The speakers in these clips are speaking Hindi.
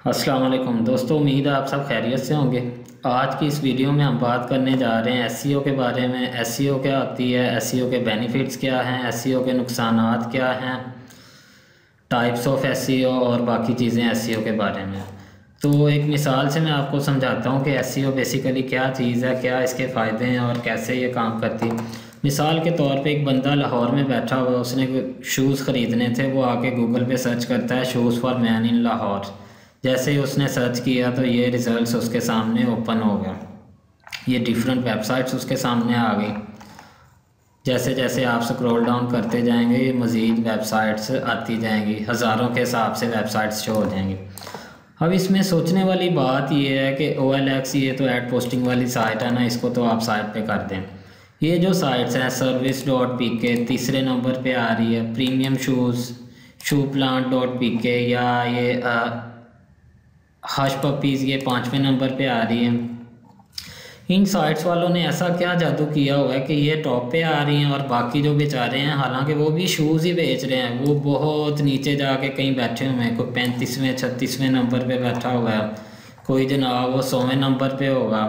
अस्सलाम वालेकुम दोस्तों, उम्मीद है आप सब खैरियत से होंगे। आज की इस वीडियो में हम बात करने जा रहे हैं एसईओ के बारे में। एसईओ क्या होती है, एसईओ के बेनिफिट्स क्या हैं, एसईओ के नुकसानात क्या हैं, टाइप्स ऑफ एसईओ और बाकी चीज़ें एसईओ के बारे में। तो एक मिसाल से मैं आपको समझाता हूँ कि एसईओ बेसिकली क्या चीज़ है, क्या इसके फ़ायदे हैं और कैसे ये काम करती है। मिसाल के तौर पे एक बंदा लाहौर में बैठा हुआ है, उसने शूज़ ख़रीदने थे। वो आके गूगल पे सर्च करता है shoes for man in Lahore. जैसे ही उसने सर्च किया तो ये रिज़ल्ट्स उसके सामने ओपन हो गया। ये डिफरेंट वेबसाइट्स उसके सामने आ गई। जैसे जैसे आप स्क्रॉल डाउन करते जाएंगे ये मज़ीद वेबसाइट्स आती जाएंगी, हज़ारों के हिसाब से वेबसाइट्स शो हो जाएंगी। अब इसमें सोचने वाली बात ये है कि OLX ये तो ऐड पोस्टिंग वाली साइट है ना, इसको तो आप साइट पे कर दें। ये जो साइट्स हैं service.pk तीसरे नंबर पे आ रही है, प्रीमियम शूज़ shoeplant.pk या ये हश पपीज़ ये 5वें नंबर पे आ रही है। इन साइट्स वालों ने ऐसा क्या जादू किया हुआ है कि ये टॉप पे आ रही हैं और बाकी जो बेचारे हैं, हालांकि वो भी शूज़ ही बेच रहे हैं, वो बहुत नीचे जाके कहीं बैठे हुए हैं। कोई 35वें 36वें नंबर पे बैठा हुआ है, कोई जनाब वो 100वें नंबर पे होगा।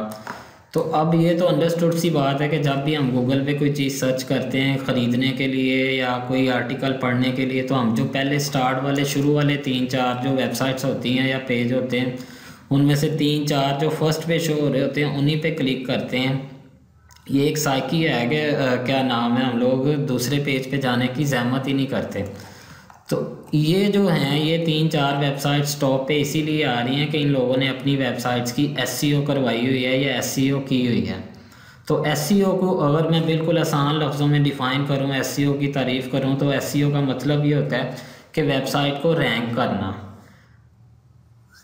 तो अब ये तो अंडरस्टूड सी बात है कि जब भी हम गूगल पे कोई चीज़ सर्च करते हैं ख़रीदने के लिए या कोई आर्टिकल पढ़ने के लिए, तो हम जो पहले स्टार्ट वाले शुरू वाले 3-4 जो वेबसाइट्स होती हैं या पेज होते हैं, उनमें से 3-4 जो फर्स्ट पे शो हो रहे होते हैं उन्हीं पे क्लिक करते हैं। ये एक साइकी है कि क्या नाम है, हम लोग दूसरे पेज पे जाने की ज़हमत ही नहीं करते। तो ये जो हैं ये 3-4 वेबसाइट्स टॉप पे इसीलिए आ रही हैं कि इन लोगों ने अपनी वेबसाइट्स की एसईओ करवाई हुई है या एसईओ की हुई है। तो एसईओ को अगर मैं बिल्कुल आसान लफ्ज़ों में डिफ़ाइन करूँ, एसईओ की तारीफ़ करूँ, तो एसईओ का मतलब ये होता है कि वेबसाइट को रैंक करना।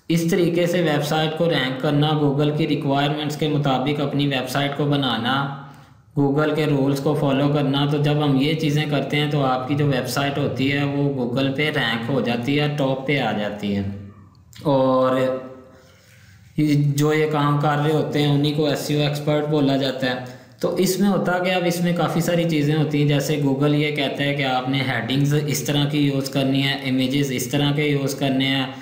इस तरीके से वेबसाइट को रैंक करना, गूगल की रिक्वायरमेंट्स के मुताबिक अपनी वेबसाइट को बनाना, गूगल के रूल्स को फॉलो करना। तो जब हम ये चीज़ें करते हैं तो आपकी जो वेबसाइट होती है वो गूगल पे रैंक हो जाती है, टॉप पे आ जाती है। और जो ये काम कर रहे होते हैं उन्हीं को एसईओ एक्सपर्ट बोला जाता है। तो इसमें होता कि अब इसमें काफ़ी सारी चीज़ें होती हैं। जैसे गूगल ये कहता है कि आपने हेडिंग्स इस तरह की यूज़ करनी है, इमेजेस इस तरह के यूज़ करने हैं,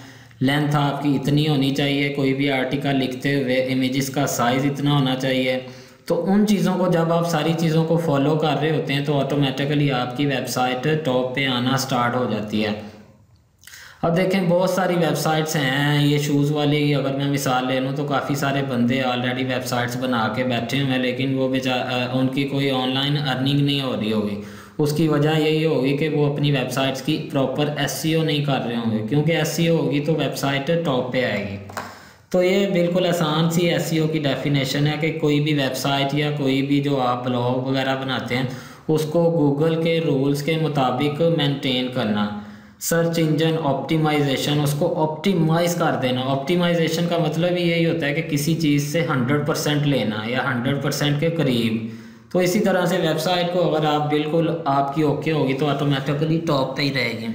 लेंथ आपकी इतनी होनी चाहिए, कोई भी आर्टिकल लिखते हुए इमेजेस का साइज़ इतना होना चाहिए। तो उन चीज़ों को जब आप सारी चीज़ों को फॉलो कर रहे होते हैं तो ऑटोमेटिकली आपकी वेबसाइट टॉप पे आना स्टार्ट हो जाती है। अब देखें बहुत सारी वेबसाइट्स हैं, ये शूज़ वाली अगर मैं मिसाल ले लूँ तो काफ़ी सारे बंदे ऑलरेडी वेबसाइट्स बना के बैठे हुए हैं, लेकिन वो उनकी कोई ऑनलाइन अर्निंग नहीं हो रही होगी। उसकी वजह यही होगी कि वो अपनी वेबसाइट्स की प्रॉपर एसईओ नहीं कर रहे होंगे, क्योंकि एसईओ होगी तो वेबसाइट टॉप पे आएगी। तो ये बिल्कुल आसान सी एसईओ की डेफिनेशन है कि कोई भी वेबसाइट या कोई भी जो आप ब्लॉग वगैरह बनाते हैं उसको गूगल के रूल्स के मुताबिक मेंटेन करना। सर्च इंजन ऑप्टिमाइजेशन, उसको ऑप्टिमाइज़ कर देना। ऑप्टिमाइजेशन का मतलब ही यही होता है कि किसी चीज़ से 100% लेना या 100% के करीब। तो इसी तरह से वेबसाइट को अगर आप बिल्कुल आपकी ओके होगी तो ऑटोमेटिकली टॉप पे ही रहेगी।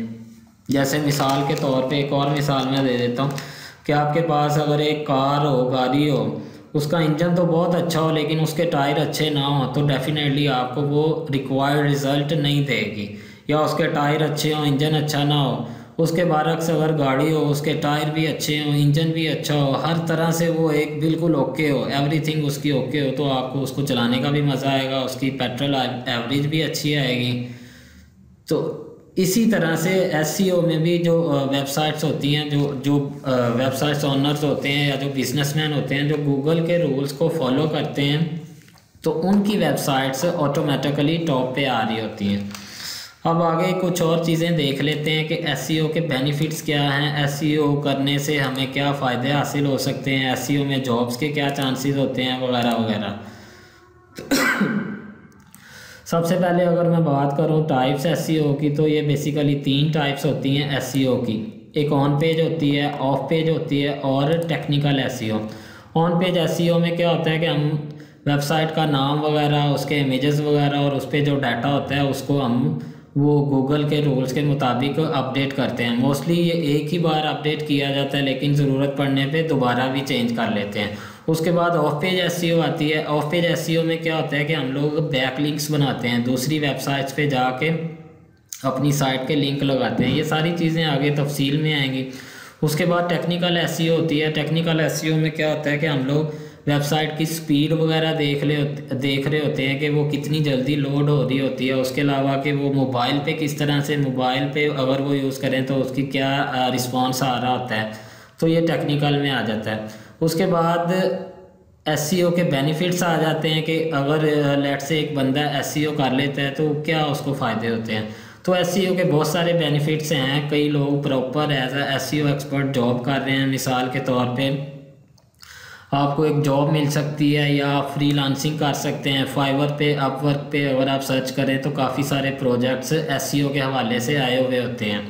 जैसे मिसाल के तौर पे एक और मिसाल मैं दे देता हूँ कि आपके पास अगर एक कार हो, गाड़ी हो, उसका इंजन तो बहुत अच्छा हो लेकिन उसके टायर अच्छे ना हो तो डेफिनेटली आपको वो रिक्वायर्ड रिज़ल्ट नहीं देगी। या उसके टायर अच्छे हो, इंजन अच्छा ना हो, उसके बरक्स अगर गाड़ी हो, उसके टायर भी अच्छे हो, इंजन भी अच्छा हो, हर तरह से वो एक बिल्कुल ओके हो, एवरीथिंग उसकी ओके हो, तो आपको उसको चलाने का भी मज़ा आएगा, उसकी पेट्रोल एवरेज भी अच्छी आएगी। तो इसी तरह से एसईओ में भी जो वेबसाइट्स होती हैं, जो वेबसाइट्स ओनर्स होते हैं या जो बिजनेसमैन होते हैं जो गूगल के रूल्स को फॉलो करते हैं, तो उनकी वेबसाइट्स ऑटोमेटिकली टॉप पे आ रही होती हैं। अब आगे कुछ और चीज़ें देख लेते हैं कि एसईओ के बेनिफिट्स क्या हैं, एसईओ करने से हमें क्या फ़ायदे हासिल हो सकते हैं, एसईओ में जॉब्स के क्या चांसेस होते हैं वगैरह वगैरह। सबसे पहले अगर मैं बात करूं टाइप्स एसईओ की, तो ये बेसिकली 3 टाइप्स होती हैं एसईओ की। एक ऑन पेज होती है, ऑफ पेज होती है और technical SEO. On page SEO में क्या होता है कि हम वेबसाइट का नाम वगैरह, उसके इमेजेस वगैरह और उस पर जो डाटा होता है उसको हम वो गूगल के रूल्स के मुताबिक अपडेट करते हैं। मोस्टली ये एक ही बार अपडेट किया जाता है लेकिन ज़रूरत पड़ने पे दोबारा भी चेंज कर लेते हैं। उसके बाद ऑफ पेज एसईओ आती है। ऑफ पेज एसईओ में क्या होता है कि हम लोग बैक लिंक्स बनाते हैं, दूसरी वेबसाइट्स पे जाके अपनी साइट के लिंक लगाते हैं। ये सारी चीज़ें आगे तफसील में आएंगी। उसके बाद टेक्निकल एसईओ होती है। टेक्निकल एसईओ में क्या होता है कि हम लोग वेबसाइट की स्पीड वगैरह देख रहे होते हैं कि वो कितनी जल्दी लोड हो रही होती है। उसके अलावा कि वो मोबाइल पे किस तरह से, मोबाइल पे अगर वो यूज़ करें तो उसकी क्या रिस्पॉन्स आ रहा होता है, तो ये टेक्निकल में आ जाता है। उसके बाद एसईओ के बेनिफिट्स आ जाते हैं कि अगर लेट से एक बंदा एसईओ कर लेता है तो क्या उसको फ़ायदे होते हैं। तो एसईओ के बहुत सारे बेनिफिट्स हैं। कई लोग proper as a SEO expert job कर रहे हैं। मिसाल के तौर पे आपको एक जॉब मिल सकती है या आप फ्रीलांसिंग कर सकते हैं। फाइवर पे, अपवर्क पे अगर आप सर्च करें तो काफ़ी सारे प्रोजेक्ट्स एसईओ के हवाले से आए हुए होते हैं।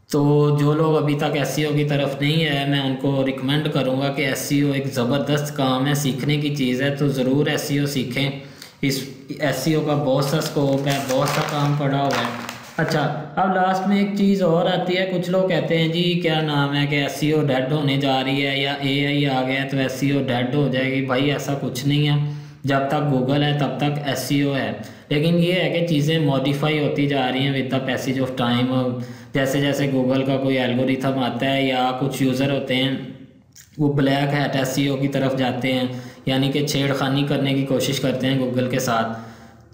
तो जो लोग अभी तक एसईओ की तरफ नहीं आए, मैं उनको रिकमेंड करूँगा कि एसईओ एक ज़बरदस्त काम है, सीखने की चीज़ है, तो ज़रूर एसईओ सीखें। इस एसईओ का बहुत सा स्कोप है, बहुत सा काम पड़ा हुआ है। अच्छा, अब लास्ट में एक चीज़ और आती है। कुछ लोग कहते हैं जी क्या नाम है कि एसईओ डेड होने जा रही है या एआई आ गया है तो एसईओ डेड हो जाएगी। भाई ऐसा कुछ नहीं है, जब तक गूगल है तब तक एसईओ है। लेकिन ये है कि चीज़ें मॉडिफाई होती जा रही हैं with the passage of time. जैसे जैसे गूगल का कोई एल्गोरिथम आता है या कुछ यूज़र होते हैं वो ब्लैक हैट एसईओ की तरफ जाते हैं, यानी कि छेड़खानी करने की कोशिश करते हैं गूगल के साथ।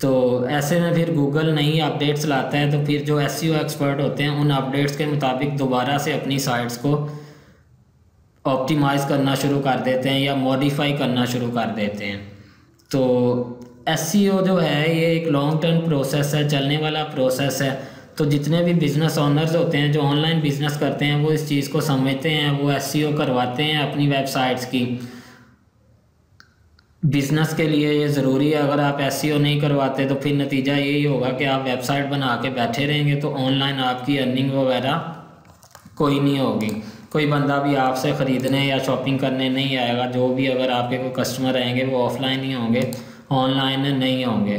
तो ऐसे में फिर गूगल नई अपडेट्स लाता है, तो फिर जो एसईओ एक्सपर्ट होते हैं उन अपडेट्स के मुताबिक दोबारा से अपनी साइट्स को ऑप्टिमाइज़ करना शुरू कर देते हैं या मॉडिफाई करना शुरू कर देते हैं। तो एसईओ जो है ये एक लॉन्ग टर्म प्रोसेस है, चलने वाला प्रोसेस है। तो जितने भी बिज़नेस ओनर्स होते हैं जो ऑनलाइन बिज़नेस करते हैं वो इस चीज़ को समझते हैं, वो एसईओ करवाते हैं अपनी वेबसाइट्स की। बिज़नेस के लिए ये ज़रूरी है। अगर आप एसईओ नहीं करवाते तो फिर नतीजा यही होगा कि आप वेबसाइट बना के बैठे रहेंगे, तो ऑनलाइन आपकी अर्निंग वगैरह कोई नहीं होगी। कोई बंदा भी आपसे ख़रीदने या शॉपिंग करने नहीं आएगा। जो भी अगर आपके कोई कस्टमर आएंगे वो ऑफलाइन ही होंगे, ऑनलाइन नहीं होंगे।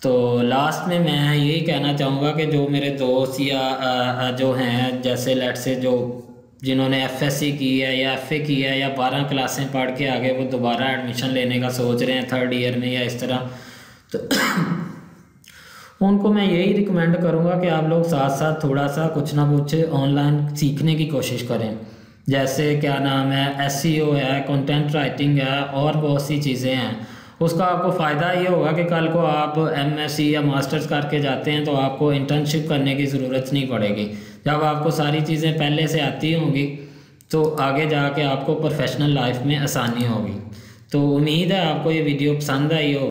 तो लास्ट में मैं यही कहना चाहूँगा कि जो मेरे दोस्त या जो हैं, जैसे लेट से जो जिन्होंने एफएससी की है या एफए की है या 12 क्लासें पढ़ के आगे वो दोबारा एडमिशन लेने का सोच रहे हैं 3rd ईयर में या इस तरह, तो उनको मैं यही रिकमेंड करूँगा कि आप लोग साथ साथ थोड़ा सा कुछ ना कुछ ऑनलाइन सीखने की कोशिश करें। जैसे क्या नाम है, एसईओ है, कंटेंट राइटिंग है और बहुत सी चीज़ें हैं। उसका आपको फ़ायदा ये होगा कि कल को आप एमएससी या मास्टर्स करके जाते हैं तो आपको इंटर्नशिप करने की ज़रूरत नहीं पड़ेगी। जब आपको सारी चीज़ें पहले से आती होंगी तो आगे जाके आपको प्रोफेशनल लाइफ में आसानी होगी। तो उम्मीद है आपको ये वीडियो पसंद आई हो।